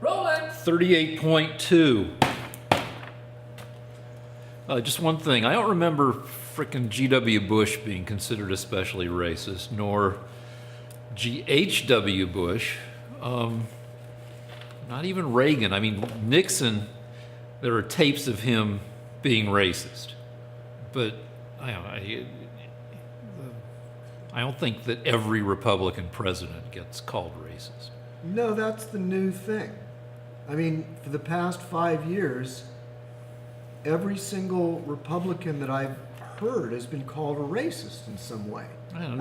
Rolling. 38.2. Just one thing. I don't remember frickin' G.W. Bush being considered especially racist, nor H.W. Bush. Not even Reagan. I mean, Nixon, there are tapes of him being racist. But I don't think that every Republican president gets called racist. No, that's the new thing. I mean, for the past 5 years, every single Republican that I've heard has been called a racist in some way. I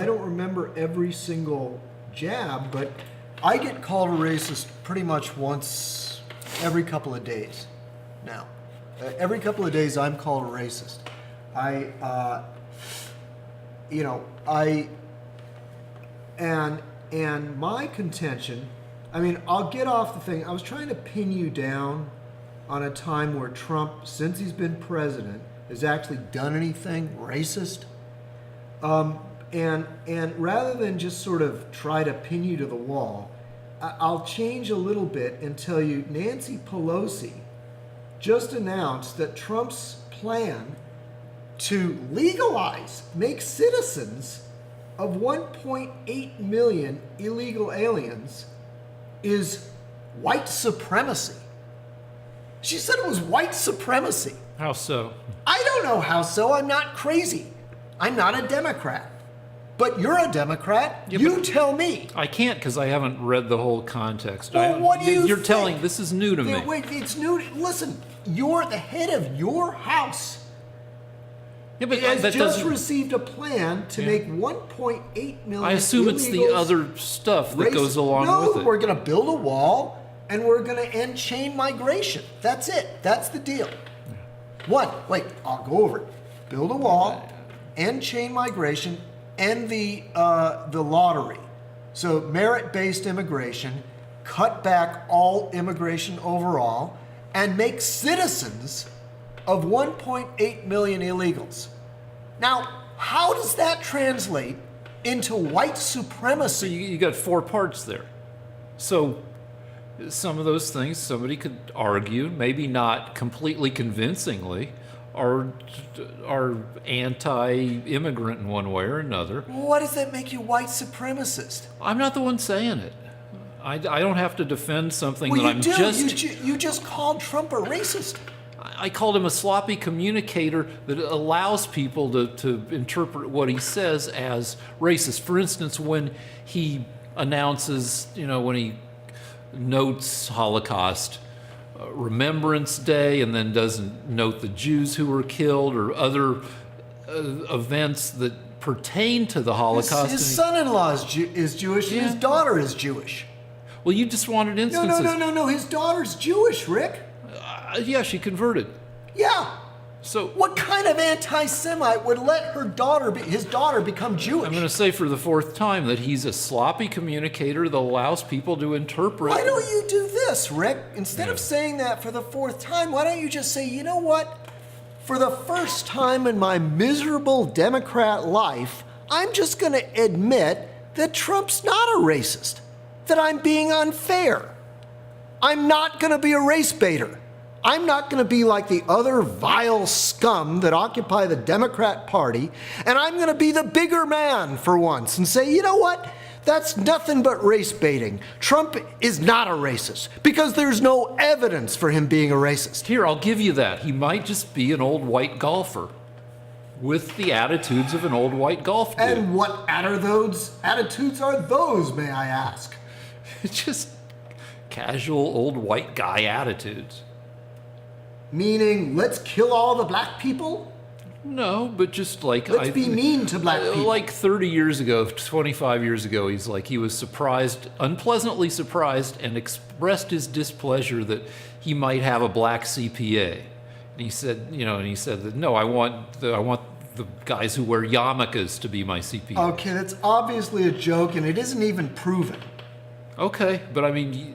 don't remember every single jab, but I get called a racist pretty much once every couple of days now. Every couple of days I'm called a racist. And my contention, I mean, I'll get off the thing. I was trying to pin you down on a time where Trump, since he's been president, has actually done anything racist. And rather than just sort of try to pin you to the wall, I'll change a little bit and tell you Nancy Pelosi just announced that Trump's plan to legalize, make citizens of 1.8 million illegal aliens is white supremacy. She said it was white supremacy. How so? I don't know how so. I'm not crazy. I'm not a Democrat. But you're a Democrat. Yeah, you tell me. I can't because I haven't read the whole context. Well, what do you You're think? telling, this is new to me. Wait, it's new. Listen, you're the head of your house. Yeah, but It has that just doesn't. received a plan to make 1.8 million I assume it's the illegals other stuff that racist. goes along No, with it. we're going to build a wall and we're going to end chain migration. That's it. That's the deal. What? Wait, I'll go over it. Build a wall, end chain migration, end the lottery. So merit-based immigration, cut back all immigration overall, and make citizens of 1.8 million illegals. Now, how does that translate into white So supremacy? you got four parts there. So some of those things somebody could argue, maybe not completely convincingly, are anti-immigrant in one way or another. What does that make you white supremacist? I'm not the one saying it. I don't have to defend something Well, that you I'm do. just... You just called Trump a racist. I called him a sloppy communicator that allows people to interpret what he says as racist. For instance, when he announces, when he notes Holocaust Remembrance Day and then doesn't note the Jews who were killed or other events that pertain to the Holocaust. His son-in-law is Jewish and his daughter is Jewish. Well, you just wanted instances. No. His daughter's Jewish, Rick. Yeah, she converted. Yeah. So What kind of anti-Semite would let his daughter become Jewish? I'm going to say for the fourth time that he's a sloppy communicator that allows people to interpret. Why don't you do this, Rick? Instead of saying that for the fourth time, why don't you just say, you know what? For the first time in my miserable Democrat life, I'm just going to admit that Trump's not a racist, that I'm being unfair. I'm not going to be a race baiter. I'm not going to be like the other vile scum that occupy the Democrat Party, and I'm going to be the bigger man for once and say, you know what? That's nothing but race baiting. Trump is not a racist because there's no evidence for him being a racist. Here, I'll give you that. He might just be an old white golfer with the attitudes of an old white golf dude. And what attitudes are those, may I ask? It's just casual old white guy attitudes. Meaning, let's kill all the black people? No, but just like... Let's be mean to black people. Like 30 years ago, 25 years ago, he was surprised, unpleasantly surprised, and expressed his displeasure that he might have a black CPA. And he said, that, no, I want the guys who wear yarmulkes to be my CPA. Okay, that's obviously a joke, and it isn't even proven. Okay, but I mean...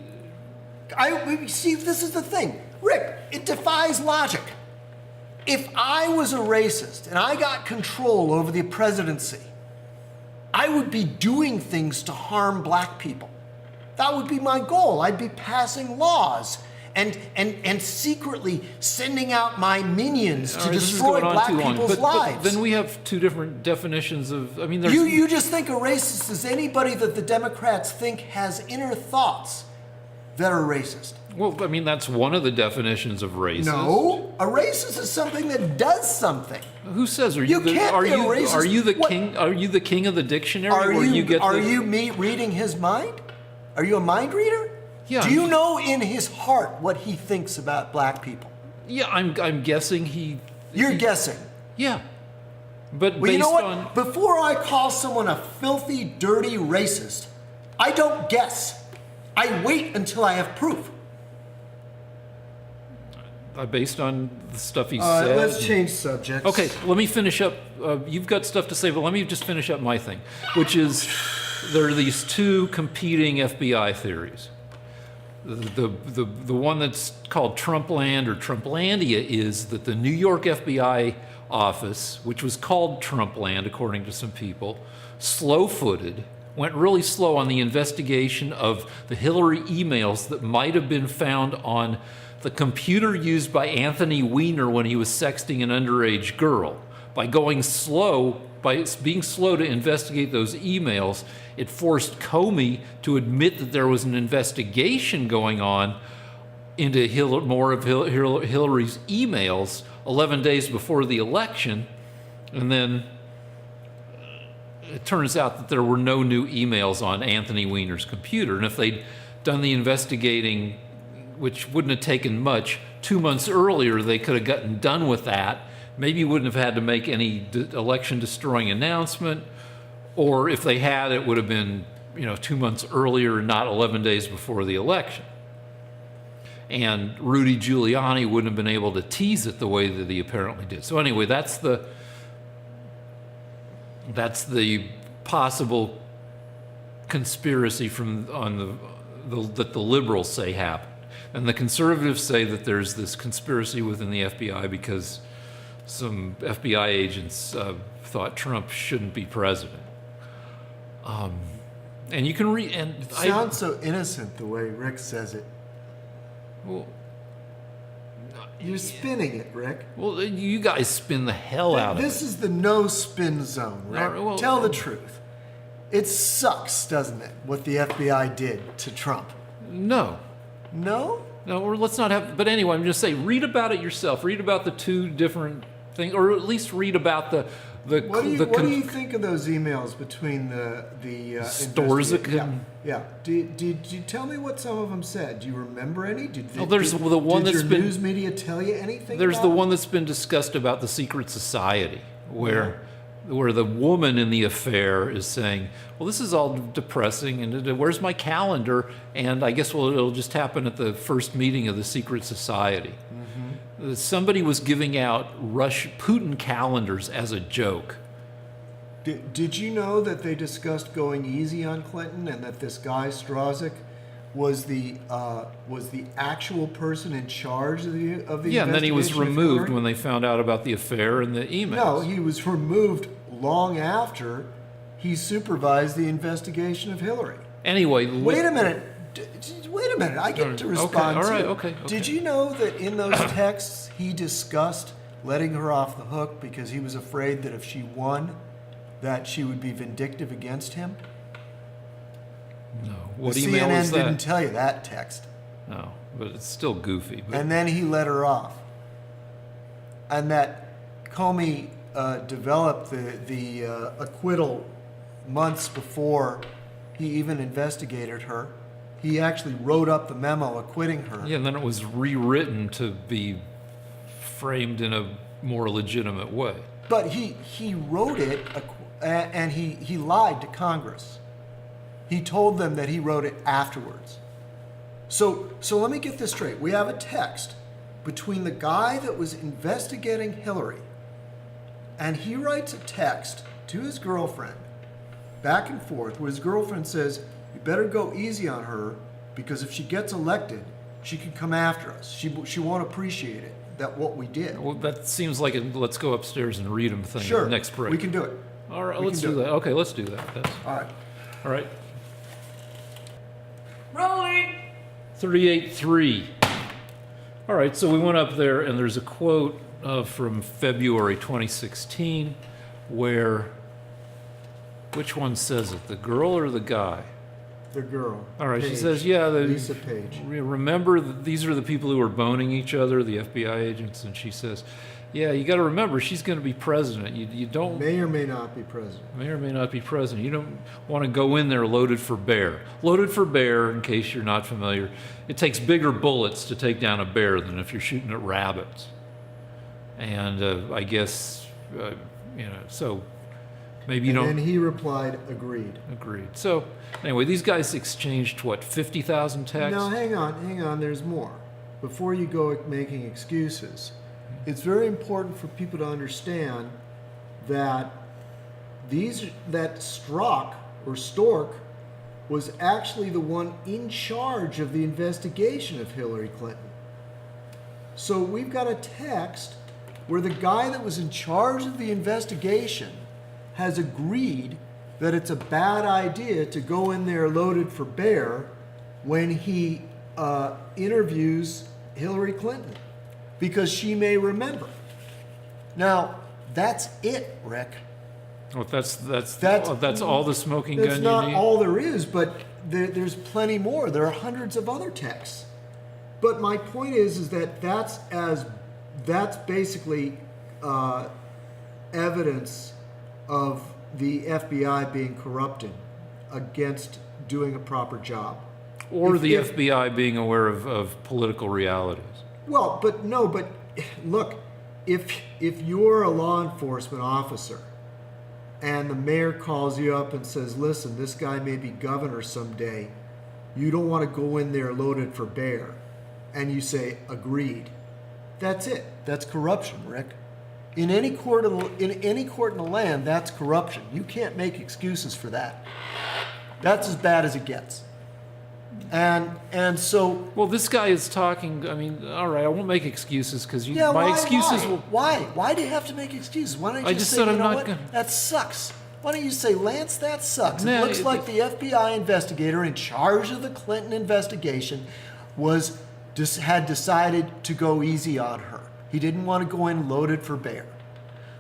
See, this is the thing. Rick, it defies logic. If I was a racist and I got control over the presidency, I would be doing things to harm black people. That would be my goal. I'd be passing laws and secretly sending out my minions to destroy black people's lives. But then we have two different definitions of, I mean, there's... You just think a racist is anybody that the Democrats think has inner thoughts that are racist. Well, I mean, that's one of the definitions of racist. No, a racist is something that does something. Who says? Are You can't be a racist. Are you the What? king? Are you the king of the dictionary? Are you me reading his mind? Are you a mind reader? Yeah. Do you know in his heart what he thinks about black people? Yeah, I'm guessing You're guessing. Yeah, but Well, you know what? on Before I call someone a filthy, dirty racist, I don't guess. I wait until I have proof. based on the stuff he said. Let's change subjects. Okay, let me finish up. You've got stuff to say, but let me just finish up my thing, which is there are these two competing FBI theories. The one that's called Trumpland or Trumplandia is that the New York FBI office, which was called Trumpland according to some people, slow-footed, went really slow on the investigation of the Hillary emails that might have been found on the computer used by Anthony Weiner when he was sexting an underage girl. By being slow to investigate those emails, it forced Comey to admit that there was an investigation going on into more of Hillary's emails 11 days before the election, and then it turns out that there were no new emails on Anthony Weiner's computer. And if they'd done the investigating, which wouldn't have taken much, 2 months earlier, they could have gotten done with that. Maybe wouldn't have had to make any election-destroying announcement, or if they had, it would have been 2 months earlier, not 11 days before the election. And Rudy Giuliani wouldn't have been able to tease it the way that he apparently did. So anyway, that's the possible conspiracy that the liberals say happened. And the conservatives say that there's this conspiracy within the FBI because some FBI agents thought Trump shouldn't be president. And you can read... and it sounds so innocent the way Rick says it. Well, you're spinning it, Rick. Well, you guys spin the hell out of it. This is the no-spin zone, Rick. All right, well, tell the truth. It sucks, doesn't it, what the FBI did to Trump? No. No? No, or let's not have... But anyway, I'm just saying, read about it yourself. Read about the two different things, or at least read about the... What do you think of those emails between the Storzik? Yeah. Did you tell me what some of them said? Do you remember any? Did your news media tell you anything? There's the one that's been discussed about the secret society, where the woman in the affair is saying, "Well, this is all depressing, and where's my calendar?" And I guess it'll just happen at the first meeting of the secret society. Somebody was giving out Putin calendars as a joke. Did you know that they discussed going easy on Clinton, and that this guy Storzik was the actual person in charge of the investigation? And then he was removed when they found out about the affair and the emails. No, he was removed long after he supervised the investigation of Hillary. Anyway, wait a minute. I get to respond. Okay. All right. to Okay. Did you know that in those texts he discussed letting her off the hook because he was afraid that if she won, that she would be vindictive against him? No. What the email CNN was that? didn't tell you that text. No, but it's still goofy. But... And then he let her off. And that Comey developed the acquittal months before he even investigated her. He actually wrote up the memo acquitting her. Yeah, and then it was rewritten to be framed in a more legitimate way. But he wrote it, and he lied to Congress. He told them that he wrote it afterwards. So let me get this straight. We have a text between the guy that was investigating Hillary, and he writes a text to his girlfriend, back and forth, where his girlfriend says, "You better go easy on her, because if she gets elected, she can come after us. She won't appreciate it, what we did." Well, that seems like a let's go upstairs and read them thing. Sure. Next break. We can do it. All right, let's do that. Okay, let's do that. All right. All right. Rolling. 383. All right, so we went up there, and there's a quote from February 2016 where, which one says it, the girl or the guy? The girl. All right, she Page. says, yeah, Lisa Page. remember that these are the people who are boning each other, the FBI agents, and she says, yeah, you got to remember, she's going to be president. You don't May or may not be president. may or may not be president. You don't want to go in there loaded for bear. Loaded for bear, in case you're not familiar, it takes bigger bullets to take down a bear than if you're shooting at rabbits. And I guess, so maybe you don't. And he replied, agreed. Agreed. So anyway, these guys exchanged, what, 50,000 texts? Now, hang on, there's more. Before you go making excuses, it's very important for people to understand that that Strzok or Stork was actually the one in charge of the investigation of Hillary Clinton. So we've got a text where the guy that was in charge of the investigation has agreed that it's a bad idea to go in there loaded for bear when he interviews Hillary Clinton, because she may remember. Now, that's it, Rick. Well, that's all the smoking gun you That's need? not all there is, but there's plenty more. There are hundreds of other texts. But my point is that that's basically evidence of the FBI being corrupted against doing a proper job. Or If- the if- FBI being aware of political realities. Well, but look, if you're a law enforcement officer and the mayor calls you up and says, listen, this guy may be governor someday, you don't want to go in there loaded for bear, and you say, agreed. That's it. That's corruption, Rick. In any court in the land, that's corruption. You can't make excuses for that. That's as bad as it gets. And so, Well, this guy is talking. I mean, all right, I won't make excuses because yeah, my why, excuses will. why do you have to make excuses? Why don't you I just say, said you I'm know not what? gonna- That sucks. Why don't you say, Lance, that sucks. No, It looks like the FBI investigator in charge of the Clinton investigation had decided to go easy on her. He didn't want to go in loaded for bear.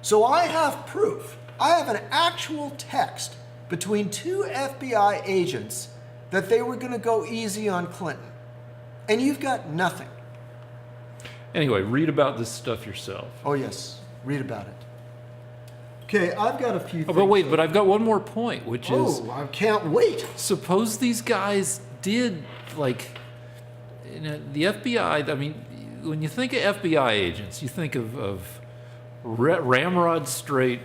So I have proof. I have an actual text between two FBI agents that they were going to go easy on Clinton. And you've got nothing. Anyway, read about this stuff yourself. Oh, yes. Read about it. Okay, I've got a few things. Oh, but wait, but I've got one more point, which is, I can't wait. suppose these guys did, like, the FBI. I mean, when you think of FBI agents, you think of ramrod straight,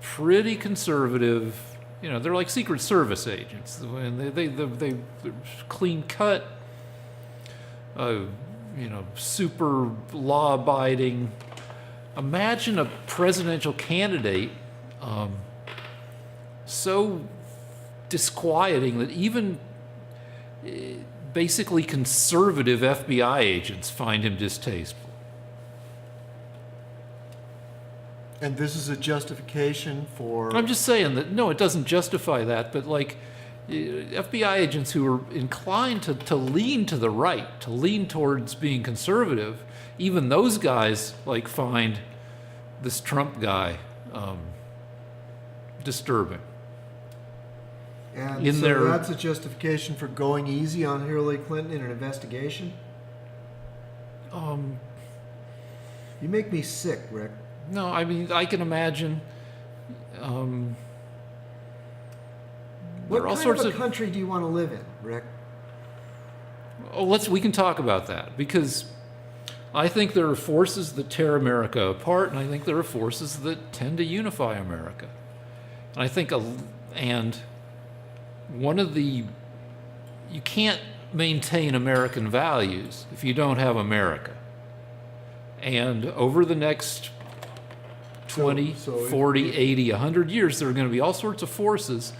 pretty conservative. They're like Secret Service agents, and they're clean cut, super law abiding. Imagine a presidential candidate so disquieting that even basically conservative FBI agents find him distasteful. And this is a justification for... I'm just saying that, no, it doesn't justify that, but like FBI agents who are inclined to lean to the right, to lean towards being conservative, even those guys like find this Trump guy disturbing. And in so their- that's a justification for going easy on Hillary Clinton in an investigation? You make me sick, Rick. No, I mean, I can imagine. What there are all kind sorts of a country do you want to live in, Rick? we can talk about that, because I think there are forces that tear America apart, and I think there are forces that tend to unify America. And I think, and one of the, you can't maintain American values if you don't have America. And over the next 20, So 40, 80, 100 years, there are going to be all sorts of forces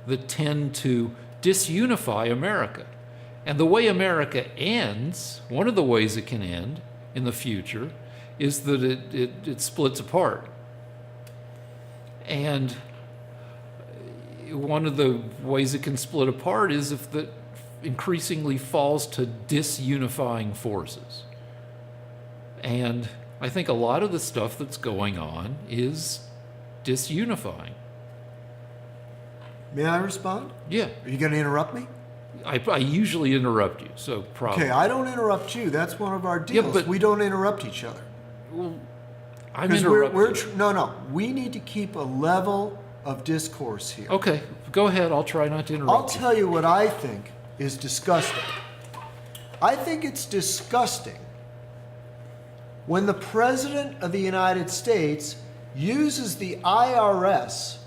that tend to disunify America. And the way America ends, one of the ways it can end in the future, is that it splits apart. And one of the ways it can split apart is if increasingly falls to disunifying forces. And I think a lot of the stuff that's going on is disunifying. May I respond? Yeah. Are you going to interrupt me? I usually interrupt you, so probably. Okay, I don't interrupt you. That's one of our deals. but- we don't interrupt each other. Well, I'm 'Cause interrupting. no. We need to keep a level of discourse here. Okay, go ahead. I'll try not to I'll interrupt you. tell you what I think is disgusting. I think it's disgusting when the President of the United States uses the IRS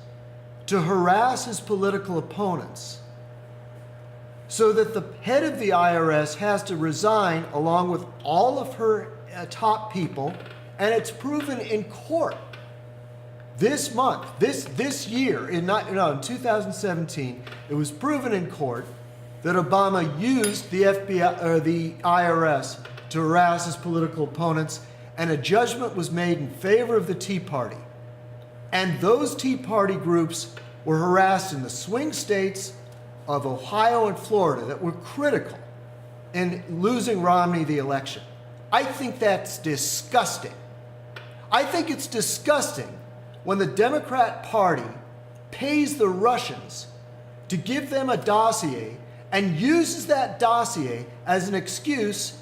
to harass his political opponents so that the head of the IRS has to resign along with all of her top people, and it's proven in court this month, this year, in 2017, it was proven in court that Obama used the FBI or the IRS to harass his political opponents, and a judgment was made in favor of the Tea Party. And those Tea Party groups were harassed in the swing states of Ohio and Florida that were critical in losing Romney the election. I think that's disgusting. I think it's disgusting when the Democrat Party pays the Russians to give them a dossier and uses that dossier as an excuse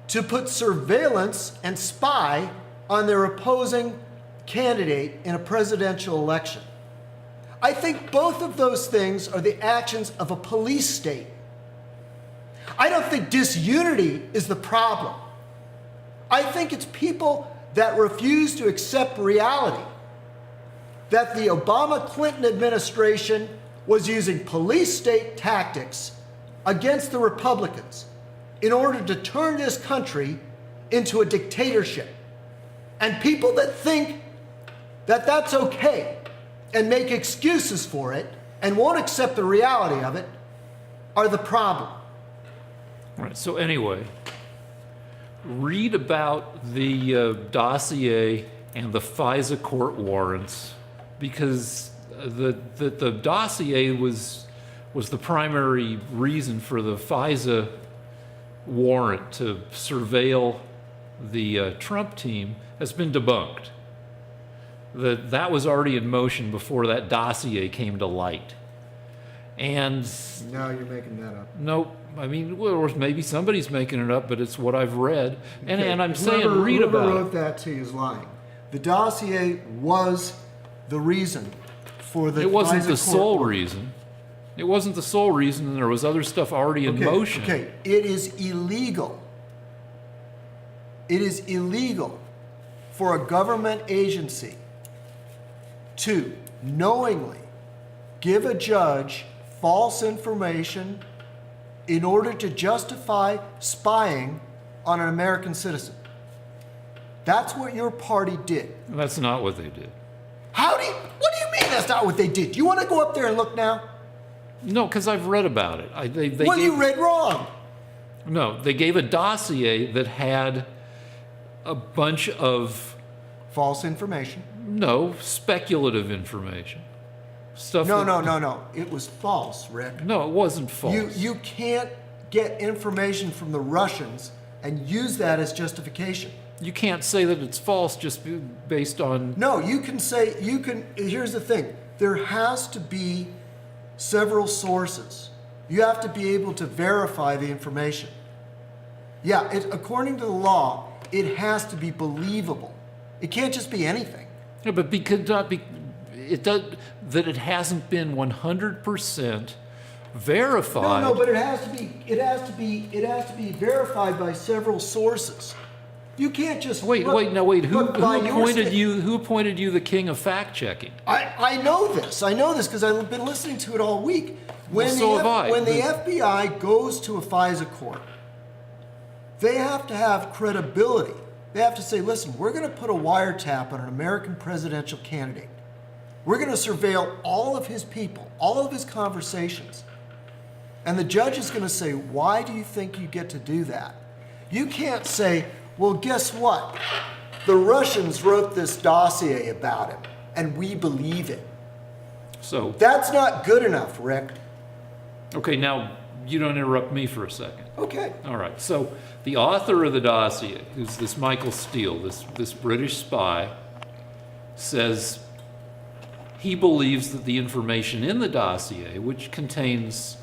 to put surveillance and spy on their opposing candidate in a presidential election. I think both of those things are the actions of a police state. I don't think disunity is the problem. I think it's people that refuse to accept reality, that the Obama-Clinton administration was using police state tactics against the Republicans in order to turn this country into a dictatorship. And people that think that that's okay and make excuses for it and won't accept the reality of it are the problem. All right, so anyway, read about the dossier and the FISA court warrants, because the dossier was the primary reason for the FISA warrant to surveil the Trump team has been debunked. That was already in motion before that dossier came to light. And No, you're making that up. nope, I mean, well, or maybe somebody's making it up, but it's what I've read. And Okay, I'm saying, read whoever about wrote it. that to you is lying. The dossier was the reason for the It wasn't FISA the court sole warrant. reason. It wasn't the sole reason, and there was other stuff already in motion. Okay, it is illegal. It is illegal for a government agency to knowingly give a judge false information in order to justify spying on an American citizen. That's what your party did. That's not what they did. What do you mean that's not what they did? You want to go up there and look now? No, because I've read about it. Well, you read wrong. No, they gave a dossier that had a bunch of, False information. no, speculative information. Stuff No, that- It was false, Rick. No, it wasn't false. You can't get information from the Russians and use that as justification. You can't say that it's false just based on... No, here's the thing. There has to be several sources. You have to be able to verify the information. Yeah, according to the law, it has to be believable. It can't just be anything. Yeah, but that it hasn't been 100% verified. No, but it has to be verified by several sources. You can't just Wait. Who Who appointed you the king of fact checking? I know this because I've been listening to it all week. When so have I. When the FBI goes to a FISA court, they have to have credibility. They have to say, listen, we're going to put a wiretap on an American presidential candidate. We're going to surveil all of his people, all of his conversations. And the judge is going to say, why do you think you get to do that? You can't say, well, guess what? The Russians wrote this dossier about him, and we believe it. So, That's not good enough, Rick. okay, now you don't interrupt me for a second. Okay. All right. So the author of the dossier, who's this Michael Steele, this British spy, says he believes that the information in the dossier, which contains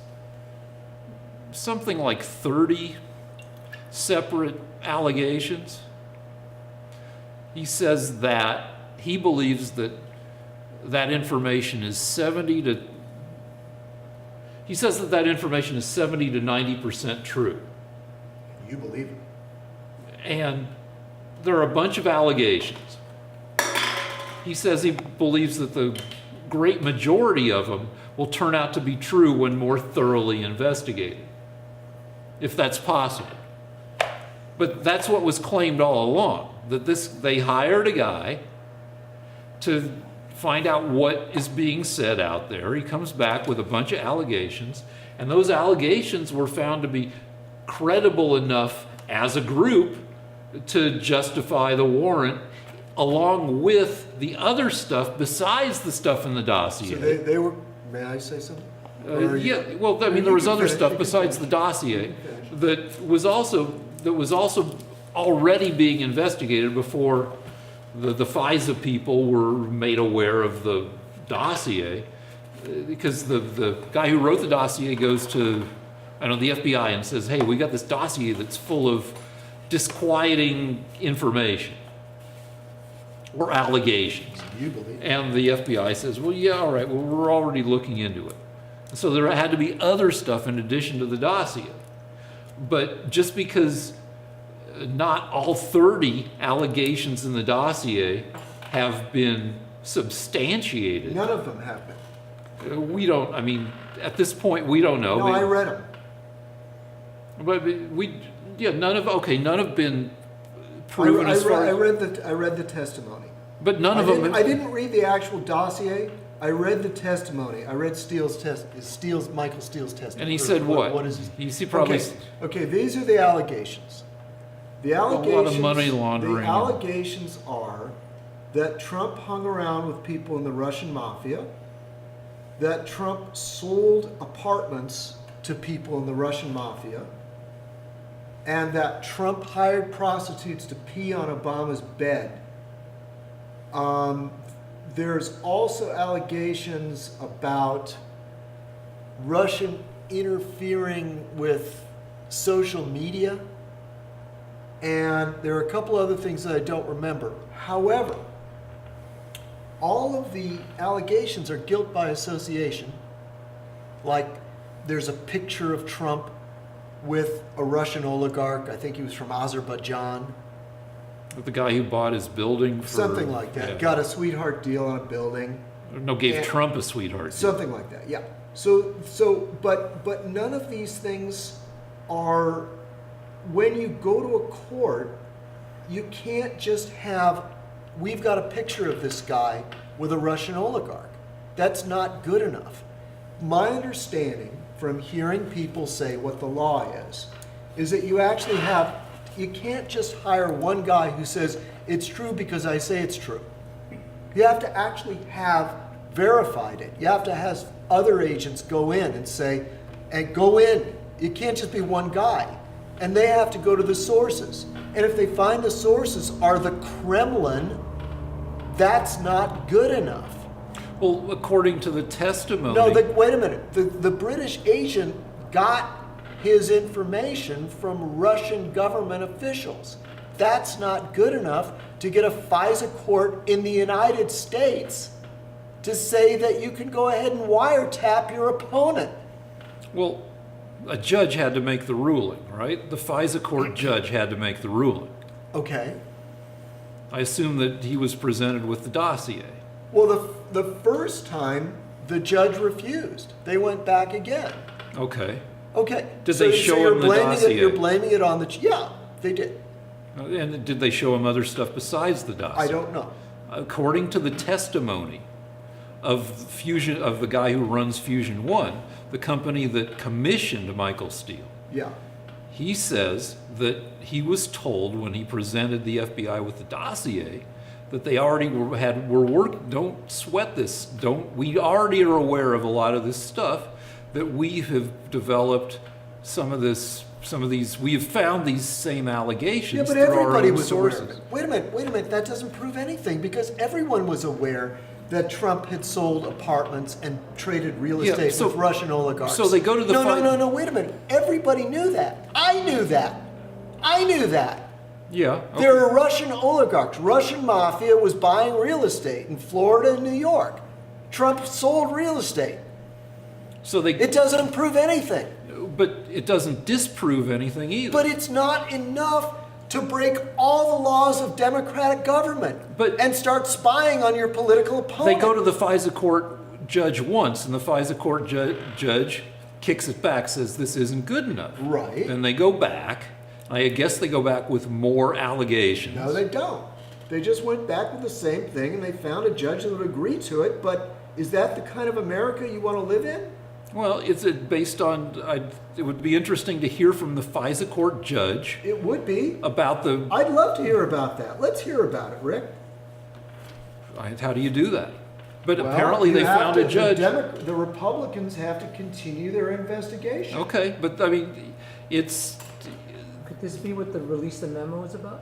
something like 30 separate allegations, he says that he believes that that information is 70 to 90% true. You believe it? And there are a bunch of allegations. He says he believes that the great majority of them will turn out to be true when more thoroughly investigated, if that's possible. But that's what was claimed all along, that they hired a guy to find out what is being said out there. He comes back with a bunch of allegations, and those allegations were found to be credible enough as a group to justify the warrant, along with the other stuff besides the stuff in the dossier. So they were, may I say something? Yeah, well, I mean, there was other stuff besides the dossier that was also already being investigated before the FISA people were made aware of the dossier, because the guy who wrote the dossier goes to, the FBI and says, hey, we got this dossier that's full of disquieting information or allegations. You believe it? And the FBI says, well, yeah, all right, well, we're already looking into it. So there had to be other stuff in addition to the dossier. But just because not all 30 allegations in the dossier have been substantiated. None of them have been. At this point, we don't know. No, I read them. But none have been proven as far I read the testimony. But none of them. I didn't read the actual dossier. I read the testimony. I read Michael Steele's testimony. And he said what? What is his? He probably. Okay, these are the allegations. The allegations. A lot of money laundering. The allegations are that Trump hung around with people in the Russian mafia, that Trump sold apartments to people in the Russian mafia, and that Trump hired prostitutes to pee on Obama's bed. There's also allegations about Russian interfering with social media, and there are a couple other things that I don't remember. However, all of the allegations are guilt by association. Like, there's a picture of Trump with a Russian oligarch. I think he was from Azerbaijan. The guy who bought his building for... Something like that. Yeah. Got a sweetheart deal on a building. No, gave Trump a sweetheart deal. Something like that, yeah. But none of these things are... When you go to a court, you can't just have... We've got a picture of this guy with a Russian oligarch. That's not good enough. My understanding from hearing people say what the law is that you actually have... You can't just hire one guy who says, it's true because I say it's true. You have to actually have verified it. You have to have other agents go in and say, You can't just be one guy. And they have to go to the sources. And if they find the sources are the Kremlin, that's not good enough. Well, according to the testimony... No, wait a minute. The British agent got his information from Russian government officials. That's not good enough to get a FISA court in the United States to say that you can go ahead and wiretap your opponent. Well, a judge had to make the ruling, right? The FISA court judge had to make the ruling. Okay. I assume that he was presented with the dossier. Well, the first time, the judge refused. They went back again. Okay. Okay. Did they show him the dossier? You're blaming it on the... Yeah, they did. And did they show him other stuff besides the dossier? I don't know. According to the testimony of the guy who runs Fusion One, the company that commissioned Michael Steele, Yeah. he says that he was told when he presented the FBI with the dossier that they already were working. Don't sweat this. We already are aware of a lot of this stuff. that we have developed some of these, we have found these same allegations Yeah, but through our everybody own was sources. aware of it. Wait a minute. That doesn't prove anything because everyone was aware that Trump had sold apartments and traded real Yeah, estate so- with Russian oligarchs. so they go to the No, wait a minute. Everybody knew that. I knew that. Yeah. Okay. There are Russian oligarchs. Russian mafia was buying real estate in Florida and New York. Trump sold real estate. So they, It doesn't prove anything. but it doesn't disprove anything either. But it's not enough to break all the laws of democratic government and start spying on your political opponent. They go to the FISA court judge once, and the FISA court judge kicks it back, says this isn't good enough. Right. Then they go back. I guess they go back with more allegations. No, they don't. They just went back with the same thing and they found a judge that would agree to it. But is that the kind of America you want to live in? Well, is it based on? It would be interesting to hear from the FISA court judge It would be. about the. I'd love to hear about that. Let's hear about it, Rick. How do you do that? But Well, apparently you they have found to- a judge. The Republicans have to continue their investigation. Okay, but I mean, it's. Could this be what the release the memo is about?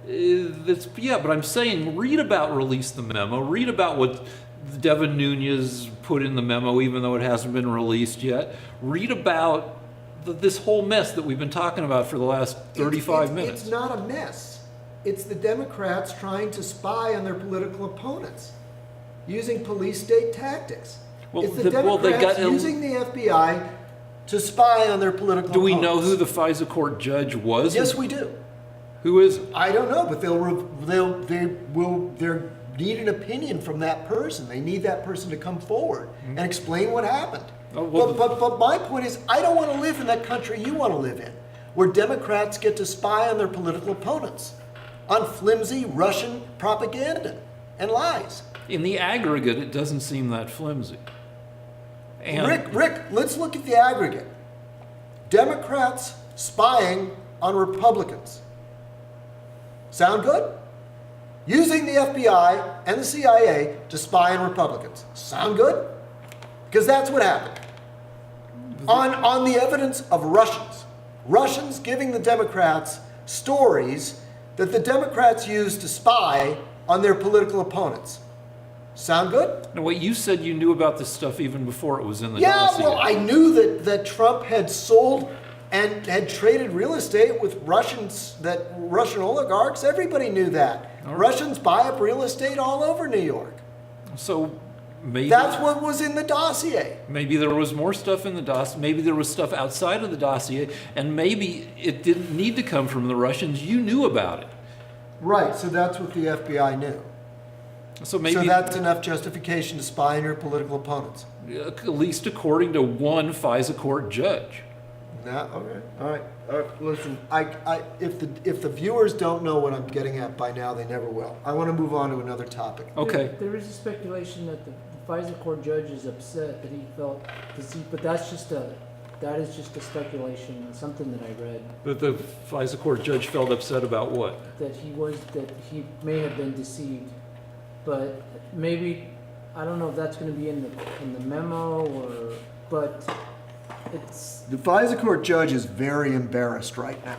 Yeah, but I'm saying read about release the memo. Read about what Devin Nunes put in the memo, even though it hasn't been released yet. Read about this whole mess that we've been talking about for the last 35 minutes. It's not a mess. It's the Democrats trying to spy on their political opponents using police state tactics. Well, it's the well, they Democrats got- using the FBI to spy on their political Do we opponents. know who the FISA court judge was? Yes, we do. Who is it? I don't know, but they need an opinion from that person. They need that person to come forward and explain what happened. Oh, well, but my point is, I don't want to live in that country you want to live in, where Democrats get to spy on their political opponents, on flimsy Russian propaganda and lies. In the aggregate, it doesn't seem that flimsy. And Rick, let's look at the aggregate. Democrats spying on Republicans. Sound good? Using the FBI and the CIA to spy on Republicans. Sound good? Because that's what happened. On the evidence of Russians. Russians giving the Democrats stories that the Democrats used to spy on their political opponents. Sound good? no, wait, you said you knew about this stuff even before it was in the Yeah, dossier. well, I knew that Trump had sold and had traded real estate with Russian oligarchs. Everybody knew that. All right. Russians buy up real estate all over New York. So maybe That's what was in the dossier. maybe there was more stuff in the dossier. Maybe there was stuff outside of the dossier, and maybe it didn't need to come from the Russians. You knew about it, Right, so that's what the FBI knew. so maybe So that's enough justification to spy on your political opponents. at least according to one FISA court judge. Okay, all right. Listen, if the viewers don't know what I'm getting at by now, they never will. I want to move on to another topic. Okay. There is a speculation that the FISA court judge is upset that he felt deceived, but that is just a speculation, something that I read, That the FISA court judge felt upset about what? that he may have been deceived, but maybe, I don't know if that's going to be in the memo but it's. The FISA court judge is very embarrassed right now.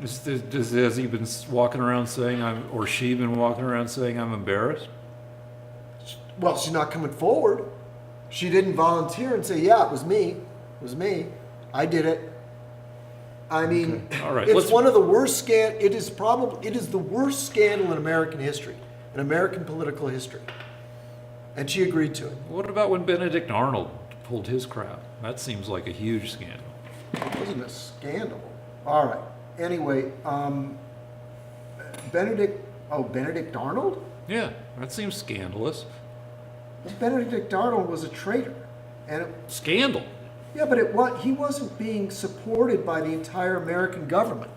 Has he been walking around saying or she been walking around saying I'm embarrassed? Well, she's not coming forward. She didn't volunteer and say, "Yeah, it was me. It was me. I did it." I mean, Okay. All right. it's Let's- one of the worst it is the worst scandal in American history, in American political history. And she agreed to it. What about when Benedict Arnold pulled his crap? That seems like a huge scandal. It wasn't a scandal. All right. Anyway, Benedict Arnold? Yeah, that seems scandalous. Benedict Arnold was a traitor. And Scandal. yeah, but he wasn't being supported by the entire American government.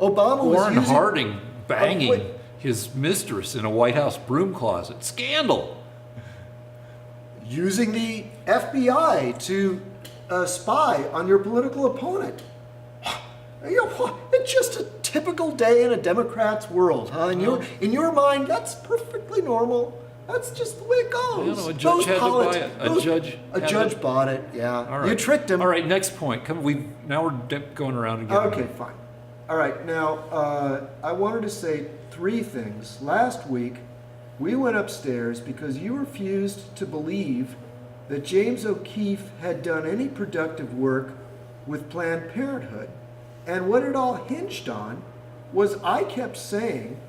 Obama was Warren using... Harding banging wait. his mistress in a White House broom closet. Scandal. using the FBI to spy on your political opponent. You know, it's just a typical day in a Democrat's world, huh? In your mind, that's perfectly normal. That's just the way it goes. I don't know, a judge had to buy it. A judge bought it, yeah. All right. You tricked him. All right, next point. Now we're going around again. Okay, fine. All right, now, I wanted to say 3 things. Last week, we went upstairs because you refused to believe that James O'Keefe had done any productive work with Planned Parenthood. And what it all hinged on was I kept saying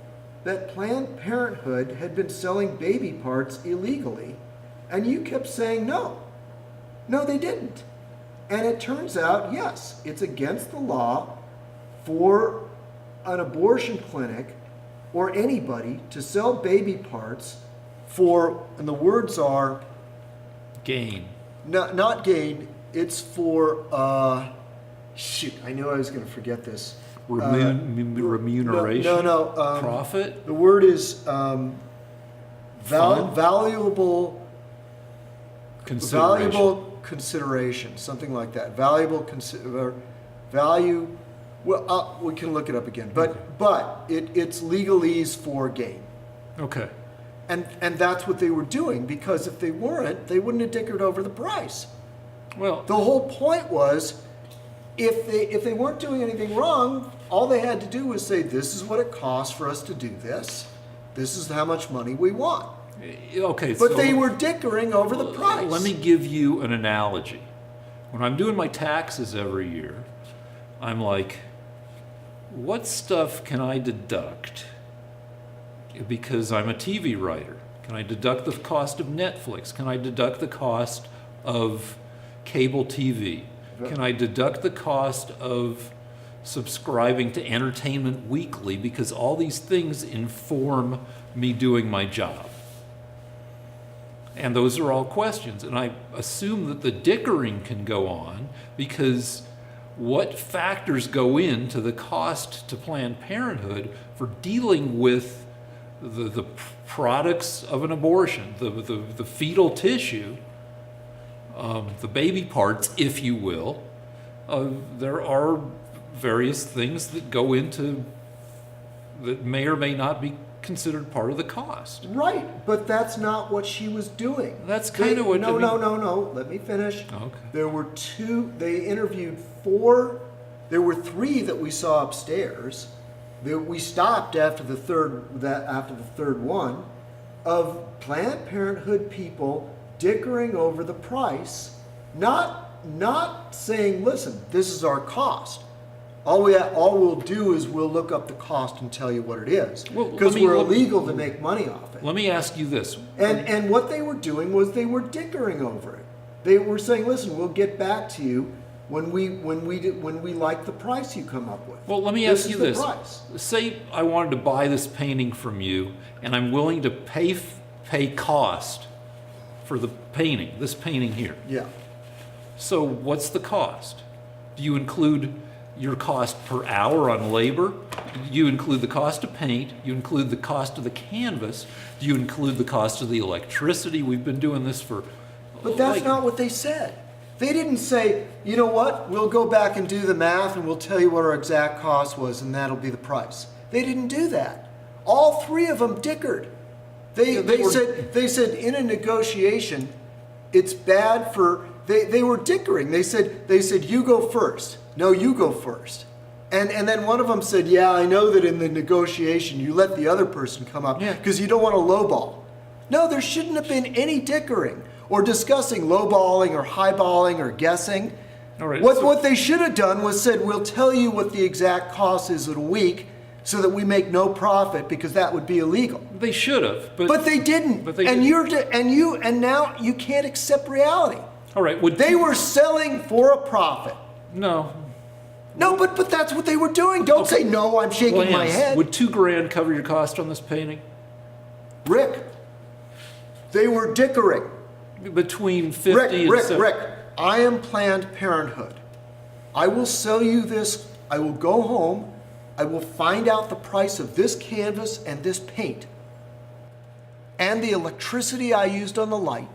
that Planned Parenthood had been selling baby parts illegally, and you kept saying no. No, they didn't. And it turns out, yes, it's against the law for an abortion clinic or anybody to sell baby parts for, and the words are, Gain. not gain, it's for, shoot, I knew I was going to forget this. Remuneration? No, profit? The word is Fun? valuable Consideration. something like that. Value. Well, we can look it up again, but it's legalese for gain, Okay. and that's what they were doing, because if they weren't, they wouldn't have dickered over the price. Well, The whole point was, if they weren't doing anything wrong, all they had to do was say, this is what it costs for us to do this. This is how much money we want. okay. But so they were dickering over the price. Let me give you an analogy. When I'm doing my taxes every year, I'm like, what stuff can I deduct? Because I'm a TV writer. Can I deduct the cost of Netflix? Can I deduct the cost of cable TV? Can I deduct the cost of subscribing to Entertainment Weekly? Because all these things inform me doing my job. And those are all questions. And I assume that the dickering can go on because what factors go into the cost to Planned Parenthood for dealing with the products of an abortion, the fetal tissue, the baby parts, if you will. There are various things that go into that may or may not be considered part of the cost. Right, but that's not what she was doing. That's kind of what... No, no. Let me finish. Okay. There were 2, they interviewed 4, there were 3 that we saw upstairs. We stopped after the third one of Planned Parenthood people dickering over the price, not saying, listen, this is our cost. All we'll do is we'll look up the cost and tell you what it is, because we're illegal to make money off it. Let me ask you this. And what they were doing was they were dickering over it. They were saying, listen, we'll get back to you when we like the price you come up with. Well, let me ask you this. Price. Say I wanted to buy this painting from you, and I'm willing to pay cost for the painting, this painting here. Yeah. So what's the cost? Do you include your cost per hour on labor? Do you include the cost of paint? Do you include the cost of the canvas? Do you include the cost of the electricity? We've been doing this for... But that's not what they said. They didn't say, you know what, we'll go back and do the math and we'll tell you what our exact cost was and that'll be the price. They didn't do that. All 3 of them dickered. They said in a negotiation, it's bad for... They were dickering. They said you go first. No, you go first. And then one of them said, yeah, I know that in the negotiation you let the other person come up because you don't want to lowball. No, there shouldn't have been any dickering or discussing lowballing or highballing or guessing. All right, what they should have done was said, we'll tell you what the exact cost is in a week so that we make no profit, because that would be illegal. They should have, but they didn't. But they and didn't. And now you can't accept reality. All right. They were selling for a profit. No, but that's what they were doing. Don't say no, I'm shaking my head. Would $2,000 cover your cost on this painting? Rick, they were dickering. Between 50 and Rick, I am Planned Parenthood. I will sell you this. I will go home. I will find out the price of this canvas and this paint and the electricity I used on the light.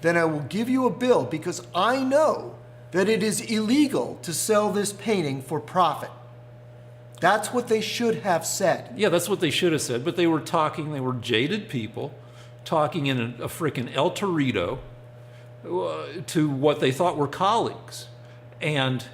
Then I will give you a bill, because I know that it is illegal to sell this painting for profit. That's what they should have said. Yeah, that's what they should have said. But they were jaded people talking in a frickin' El Torito to what they thought were colleagues. And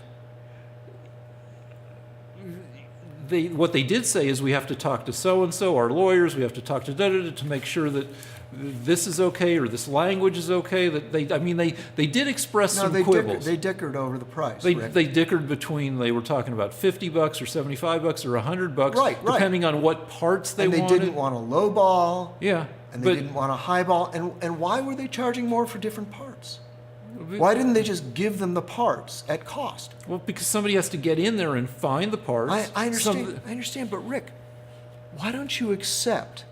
what they did say is we have to talk to so-and-so, our lawyers, we have to talk to da-da-da to make sure that this is okay or this language is okay. That they did express some quibbles. They dickered over the price. They Rick. dickered between, they were talking about $50 or $75 or $100, Right. depending on what parts they wanted. And they didn't want a low ball. Yeah. And they didn't want a high ball. And why were they charging more for different parts? Why didn't they just give them the parts at cost? Well, because somebody has to get in there and find the parts. I understand, but Rick, why don't you accept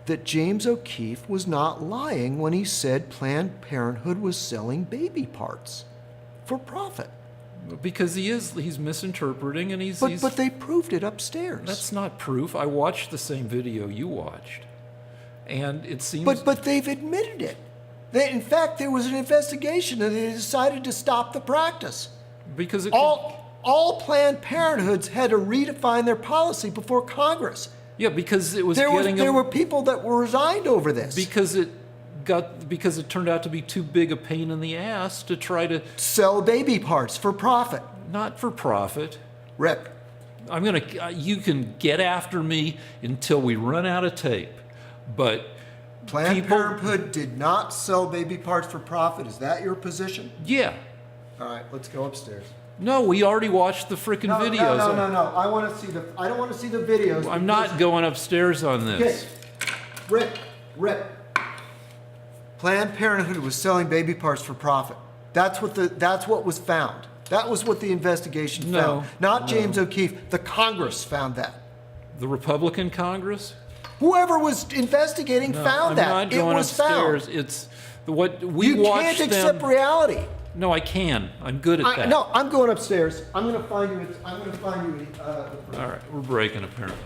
that James O'Keefe was not lying when he said Planned Parenthood was selling baby parts for profit? Because he's misinterpreting, and But they proved it upstairs. That's not proof. I watched the same video you watched, and it seems. But they've admitted it. In fact, there was an investigation, and they decided to stop the practice. Because all Planned Parenthoods had to redefine their policy before Congress. Yeah, because it was there were people that were resigned over this. Because it turned out to be too big a pain in the ass to try to sell baby parts for profit. Not for profit. Rick, you can get after me until we run out of tape, but Planned Parenthood did not sell baby parts for profit. Is that your position? Yeah. All right, let's go upstairs. No, we already watched the frickin' videos. No. I want to see I don't want to see the videos. I'm not going upstairs on this. Okay. Rick. Planned Parenthood was selling baby parts for profit. That's what was found. That was what the investigation found. Not James O'Keefe. The Congress found that. The Republican Congress? Whoever was investigating found that. I'm not going upstairs. Found. It's what we You watched can't accept reality. No, I can. I'm good at that. No, I'm going upstairs. I'm going to find you. All right, we're breaking apparently.